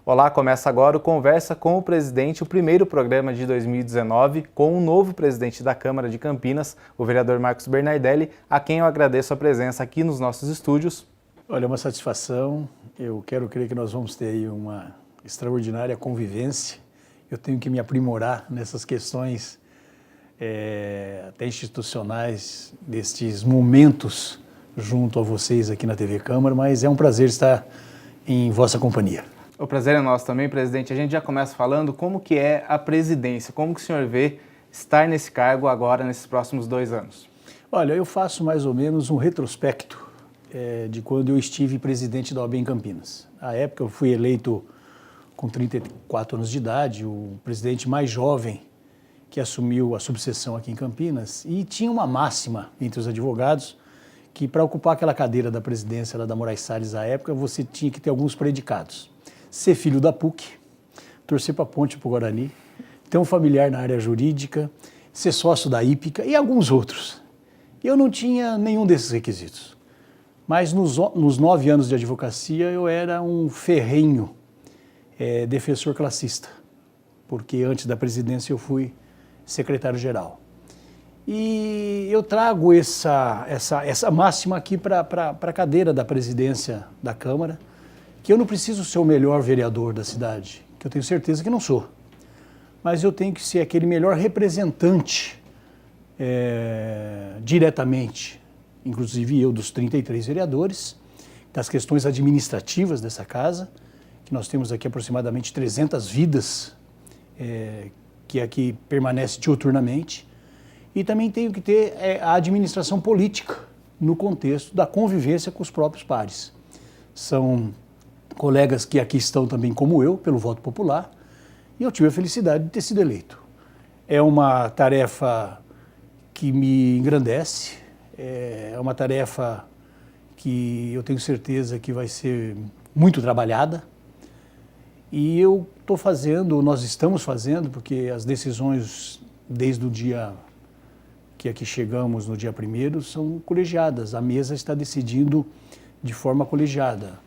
Olá, começa agora o Conversa com o Presidente, o primeiro programa de 2019, com o novo presidente da Câmara de Campinas, o vereador Marcos Bernardelli, a quem eu agradeço a presença aqui nos nossos estúdios. Olha, é uma satisfação. Eu quero crer que nós vamos ter aí uma extraordinária convivência. Eu tenho que me aprimorar nessas questões até institucionais, destes momentos junto a vocês aqui na TV Câmara, mas é um prazer estar em vossa companhia. O prazer é nosso também, presidente. A gente já começa falando como que é a presidência, como que o senhor vê estar nesse cargo agora, nesses próximos 2 anos? Olha, eu faço mais ou menos um retrospecto de quando eu estive presidente da OAB em Campinas. Na época eu fui eleito com 34 anos de idade, o presidente mais jovem que assumiu a subseção aqui em Campinas, e tinha uma máxima entre os advogados que para ocupar aquela cadeira da presidência lá da Moraes Salles à época, você tinha que ter alguns predicados. Ser filho da PUC, torcer para a Ponte para o Guarani, ter um familiar na área jurídica, ser sócio da Hípica e alguns outros. Eu não tinha nenhum desses requisitos. Mas nos 9 anos de advocacia eu era um ferrenho defensor classista, porque antes da presidência eu fui secretário-geral. E eu trago essa máxima aqui para a cadeira da presidência da Câmara, que eu não preciso ser o melhor vereador da cidade, que eu tenho certeza que não sou, mas eu tenho que ser aquele melhor representante diretamente, inclusive eu, dos 33 vereadores, das questões administrativas dessa casa, que nós temos aqui aproximadamente 300 vidas que aqui permanecem diuturnamente, e também tenho que ter a administração política no contexto da convivência com os próprios pares. São colegas que aqui estão também como eu, pelo voto popular, e eu tive a felicidade de ter sido eleito. É uma tarefa que me engrandece, é uma tarefa que eu tenho certeza que vai ser muito trabalhada, e eu estou fazendo, nós estamos fazendo, porque as decisões desde o dia que aqui chegamos, no dia 1º, são colegiadas. A mesa está decidindo de forma colegiada.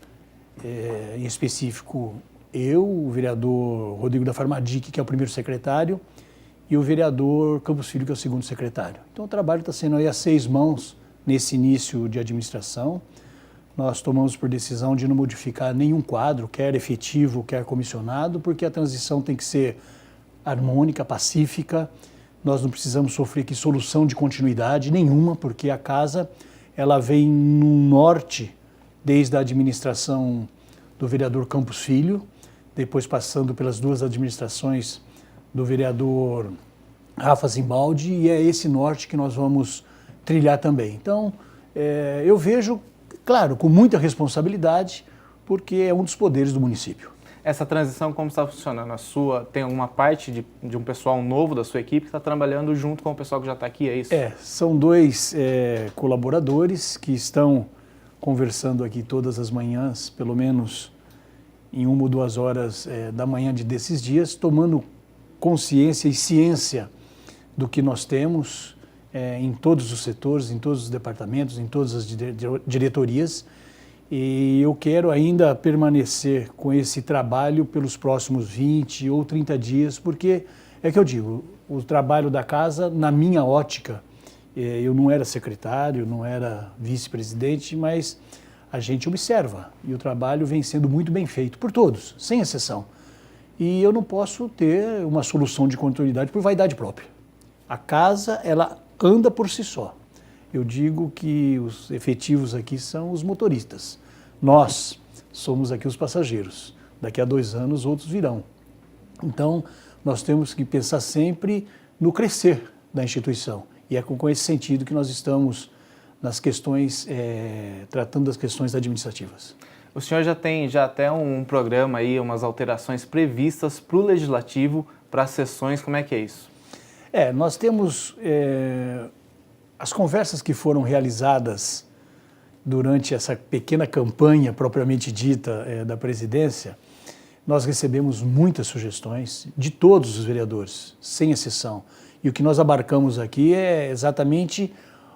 Em específico, eu, o vereador Rodrigo da Farmadique, que é o primeiro secretário, e o vereador Campos Filho, que é o segundo secretário. Então o trabalho está sendo aí a 6 mãos nesse início de administração. Nós tomamos por decisão de não modificar nenhum quadro, quer efetivo, quer comissionado, porque a transição tem que ser harmônica, pacífica. Nós não precisamos sofrer aqui solução de continuidade nenhuma, porque a casa ela vem no norte, desde a administração do vereador Campos Filho, depois passando pelas 2 administrações do vereador Rafa Zimbaldi, e é esse norte que nós vamos trilhar também. Então, eu vejo, claro, com muita responsabilidade, porque é um dos poderes do município. Essa transição, como está funcionando? A sua tem alguma parte de um pessoal novo da sua equipe que está trabalhando junto com o pessoal que já está aqui, é isso? São 2 colaboradores que estão conversando aqui todas as manhãs, pelo menos em 1 ou 2 horas da manhã desses dias, tomando consciência e ciência do que nós temos em todos os setores, em todos os departamentos, em todas as diretorias, e eu quero ainda permanecer com esse trabalho pelos próximos 20 ou 30 dias, porque é que eu digo, o trabalho da casa, na minha ótica, eu não era secretário, não era vice-presidente, mas a gente observa e o trabalho vem sendo muito bem feito por todos, sem exceção. E eu não posso ter uma solução de continuidade por vaidade própria. A casa, ela anda por si só. Eu digo que os efetivos aqui são os motoristas. Nós somos aqui os passageiros. Daqui a 2 anos, outros virão. Então, nós temos que pensar sempre no crescer da instituição. E é com esse sentido que nós estamos nas questões, tratando das questões administrativas. O senhor já tem até um programa aí, umas alterações previstas para o Legislativo, para as sessões, como é que é isso? Nós temos as conversas que foram realizadas durante essa pequena campanha propriamente dita da presidência. Nós recebemos muitas sugestões de todos os vereadores, sem exceção. E o que nós abarcamos aqui é exatamente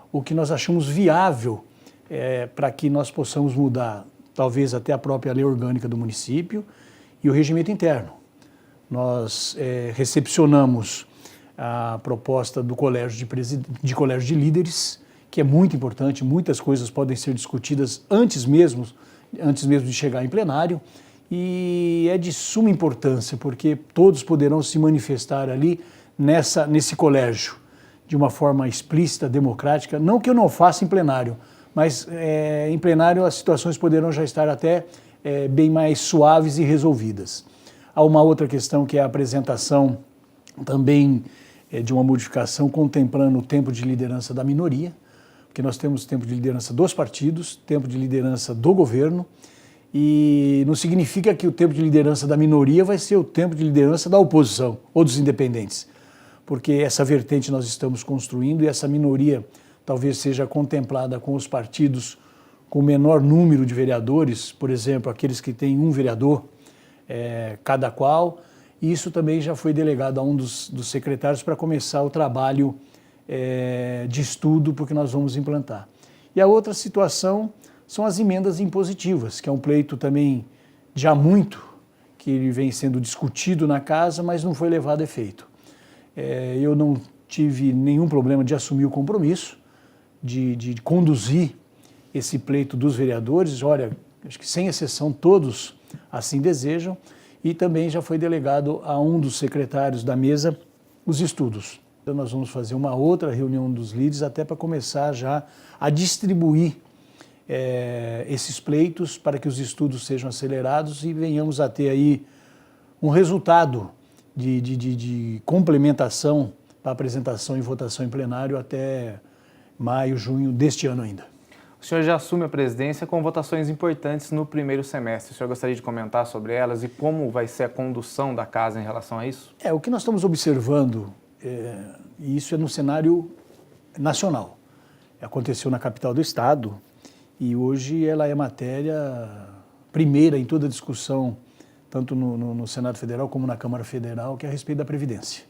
o que nós achamos viável para que nós possamos mudar, talvez até a própria lei orgânica do município, e o regimento interno. Nós recepcionamos a proposta do colégio de líderes, que é muito importante, muitas coisas podem ser discutidas antes mesmo de chegar em plenário, e é de suma importância, porque todos poderão se manifestar ali nesse colégio, de uma forma explícita, democrática, não que eu não faça em plenário, mas em plenário as situações poderão já estar até bem mais suaves e resolvidas. Há uma outra questão que é a apresentação também de uma modificação contemplando o tempo de liderança da minoria, porque nós temos tempo de liderança dos partidos, tempo de liderança do governo, e não significa que o tempo de liderança da minoria vai ser o tempo de liderança da oposição ou dos independentes, porque essa vertente nós estamos construindo e essa minoria talvez seja contemplada com os partidos com menor número de vereadores, por exemplo, aqueles que têm um vereador cada qual, e isso também já foi delegado a um dos secretários para começar o trabalho de estudo, porque nós vamos implantar. E a outra situação são as emendas impositivas, que é um pleito também já muito, que ele vem sendo discutido na casa, mas não foi levado a efeito. Eu não tive nenhum problema de assumir o compromisso, de conduzir esse pleito dos vereadores. Olha, acho que sem exceção todos assim desejam, e também já foi delegado a um dos secretários da mesa os estudos. Então nós vamos fazer uma outra reunião dos líderes até para começar já a distribuir esses pleitos para que os estudos sejam acelerados e venhamos a ter aí um resultado de complementação para apresentação e votação em plenário até maio, junho deste ano ainda. O senhor já assume a presidência com votações importantes no primeiro semestre. O senhor gostaria de comentar sobre elas e como vai ser a condução da casa em relação a isso? O que nós estamos observando, e isso é no cenário nacional, aconteceu na capital do estado e hoje ela é matéria primeira em toda a discussão, tanto no Senado Federal como na Câmara Federal, que é a respeito da Previdência.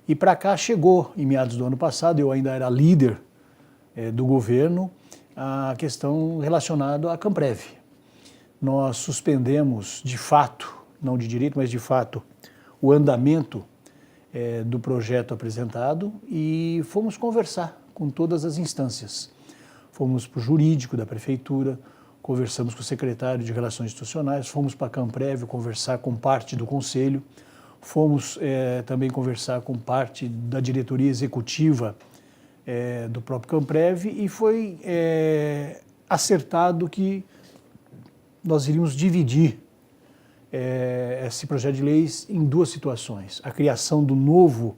E para cá chegou, em meados do ano passado, eu ainda era líder do governo, a questão relacionada à Camprev. Nós suspendemos de fato, não de direito, mas de fato, o andamento do projeto apresentado e fomos conversar com todas as instâncias. Fomos para o jurídico da prefeitura, conversamos com o secretário de Relações Institucionais, fomos para a Camprev conversar com parte do conselho, fomos também conversar com parte da diretoria executiva do próprio Camprev e foi acertado que nós iríamos dividir esse projeto de leis em duas situações. A criação do novo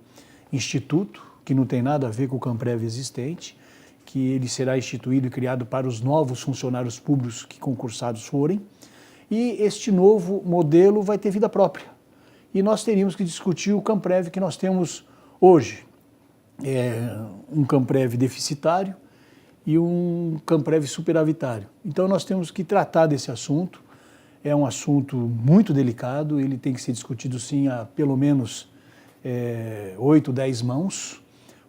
instituto, que não tem nada a ver com o Camprev existente, que ele será instituído e criado para os novos funcionários públicos que concursados forem, e este novo modelo vai ter vida própria. E nós teríamos que discutir o Camprev que nós temos hoje. Um Camprev deficitário e um Camprev superavitário. Então nós temos que tratar desse assunto. É um assunto muito delicado, ele tem que ser discutido sim a pelo menos 8, 10 mãos,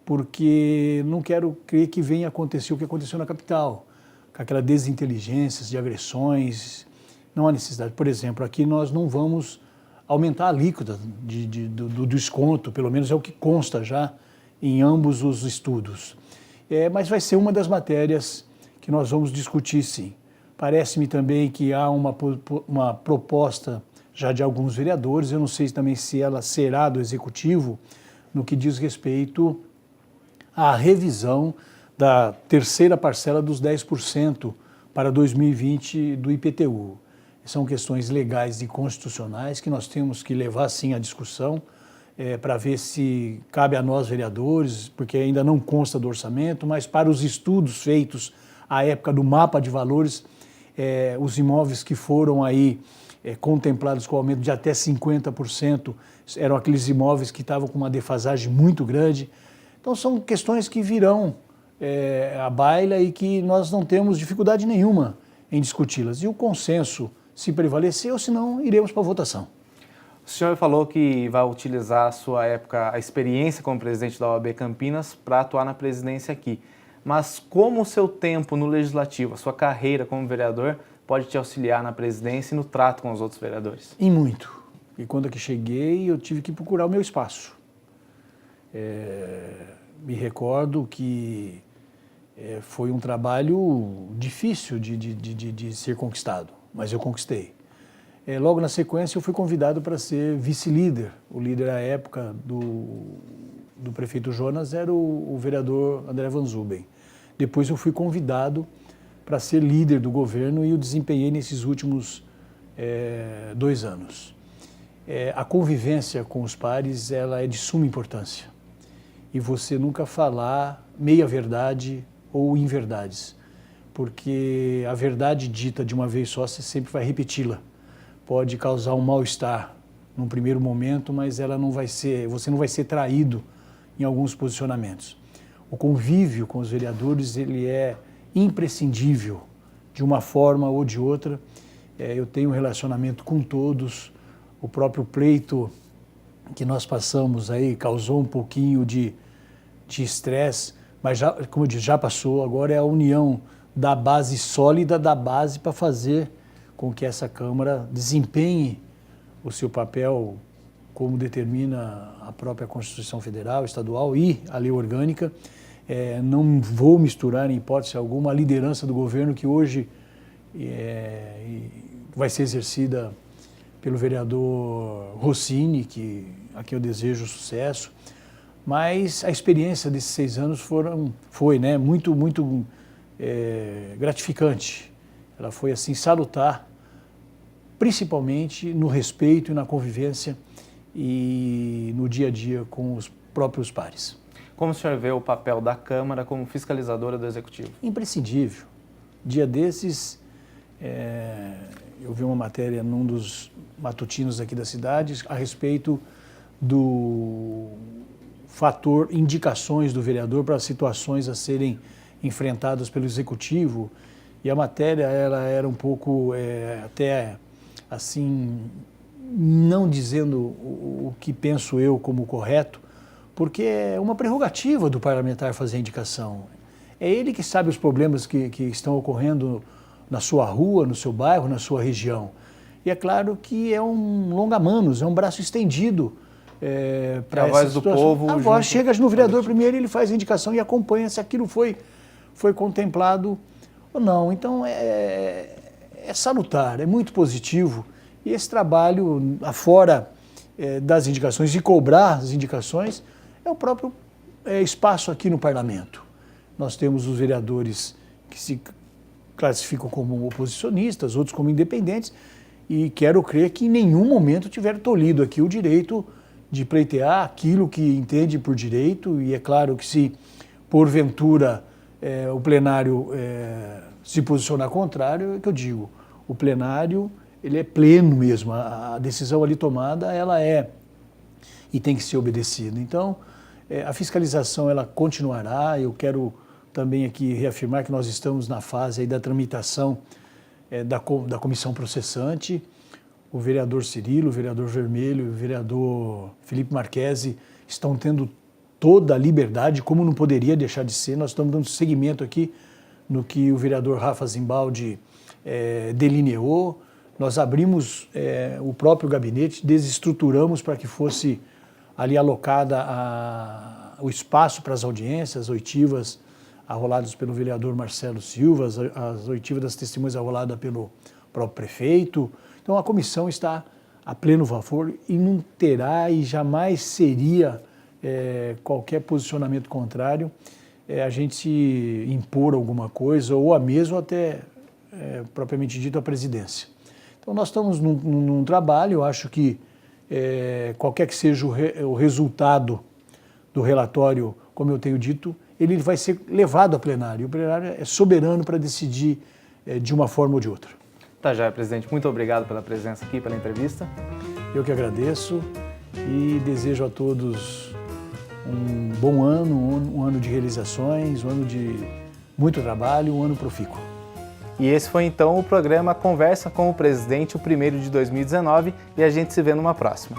porque não quero crer que venha acontecer o que aconteceu na capital, com aquela desinteligência de agressões. Não há necessidade. Por exemplo, aqui nós não vamos aumentar a alíquota do desconto, pelo menos é o que consta já em ambos os estudos. Mas vai ser uma das matérias que nós vamos discutir, sim. Parece-me também que há uma proposta já de alguns vereadores, eu não sei também se ela será do Executivo, no que diz respeito à revisão da terceira parcela dos 10% para 2020 do IPTU. São questões legais e constitucionais que nós temos que levar, sim, à discussão, para ver se cabe a nós, vereadores, porque ainda não consta do orçamento, mas para os estudos feitos à época do mapa de valores, os imóveis que foram aí contemplados com aumento de até 50% eram aqueles imóveis que estavam com uma defasagem muito grande. Então são questões que virão à baila e que nós não temos dificuldade nenhuma em discuti-las. E o consenso, se prevalecer, ou se não, iremos para a votação. O senhor falou que vai utilizar a sua época, a experiência como presidente da OAB Campinas para atuar na presidência aqui. Mas como o seu tempo no Legislativo, a sua carreira como vereador, pode te auxiliar na presidência e no trato com os outros vereadores? Em muito. E quando que cheguei, eu tive que procurar o meu espaço. Me recordo que foi um trabalho difícil de ser conquistado, mas eu conquistei. Logo na sequência, eu fui convidado para ser vice-líder. O líder à época do prefeito Jonas era o vereador André Van Zuben. Depois eu fui convidado para ser líder do governo e eu desempenhei nesses últimos 2 anos. A convivência com os pares, ela é de suma importância. E você nunca falar meia-verdade ou inverdades, porque a verdade dita de uma vez só, você sempre vai repeti-la. Pode causar um mal-estar num primeiro momento, mas você não vai ser traído em alguns posicionamentos. O convívio com os vereadores, ele é imprescindível, de uma forma ou de outra. Eu tenho um relacionamento com todos. O próprio pleito que nós passamos aí causou um pouquinho de estresse, mas já, como eu disse, já passou. Agora é a união da base sólida da base para fazer com que essa Câmara desempenhe o seu papel como determina a própria Constituição Federal, Estadual e a Lei Orgânica. Não vou misturar, em hipótese alguma, a liderança do governo que hoje vai ser exercida pelo vereador Rossini, a quem eu desejo sucesso. Mas a experiência desses 6 anos foi muito gratificante. Ela foi assim salutar, principalmente no respeito e na convivência e no dia a dia com os próprios pares. Como o senhor vê o papel da Câmara como fiscalizadora do Executivo? Imprescindível. Dia desses, eu vi uma matéria num dos matutinos aqui da cidade a respeito do fator indicações do vereador para situações a serem enfrentadas pelo Executivo. E a matéria ela era um pouco até assim, não dizendo o que penso eu como correto, porque é uma prerrogativa do parlamentar fazer a indicação. É ele que sabe os problemas que estão ocorrendo na sua rua, no seu bairro, na sua região. E é claro que é um longa-manos, é um braço estendido para a voz do povo. A voz chega no vereador primeiro, ele faz a indicação e acompanha se aquilo foi contemplado ou não. Então é salutar, é muito positivo. E esse trabalho, afora das indicações e cobrar as indicações, é o próprio espaço aqui no parlamento. Nós temos os vereadores que se classificam como oposicionistas, outros como independentes, e quero crer que em nenhum momento tiveram tolhido aqui o direito de pleitear aquilo que entende por direito, e é claro que se porventura o plenário se posicionar contrário, é que eu digo, o plenário ele é pleno mesmo, a decisão ali tomada ela é e tem que ser obedecida. Então, a fiscalização ela continuará. Eu quero também aqui reafirmar que nós estamos na fase aí da tramitação da comissão processante. O vereador Cirilo, o vereador Vermelho, o vereador Felipe Marquesi estão tendo toda a liberdade, como não poderia deixar de ser. Nós estamos dando seguimento aqui no que o vereador Rafa Zimbaldi delineou. Nós abrimos o próprio gabinete, desestruturamos para que fosse ali alocada o espaço para as audiências, oitivas arroladas pelo vereador Marcelo Silva, as oitivas das testemunhas arroladas pelo próprio prefeito. Então a comissão está a pleno vapor e não terá e jamais seria qualquer posicionamento contrário a gente impor alguma coisa ou a mesmo até propriamente dito a presidência. Então nós estamos num trabalho, eu acho que qualquer que seja o resultado do relatório, como eu tenho dito, ele vai ser levado a plenário. O plenário é soberano para decidir de uma forma ou de outra. Tá já, presidente. Muito obrigado pela presença aqui, pela entrevista. Eu que agradeço e desejo a todos um bom ano, um ano de realizações, um ano de muito trabalho, um ano profícuo. E esse foi então o programa Conversa com o Presidente, o primeiro de 2019, e a gente se vê numa próxima.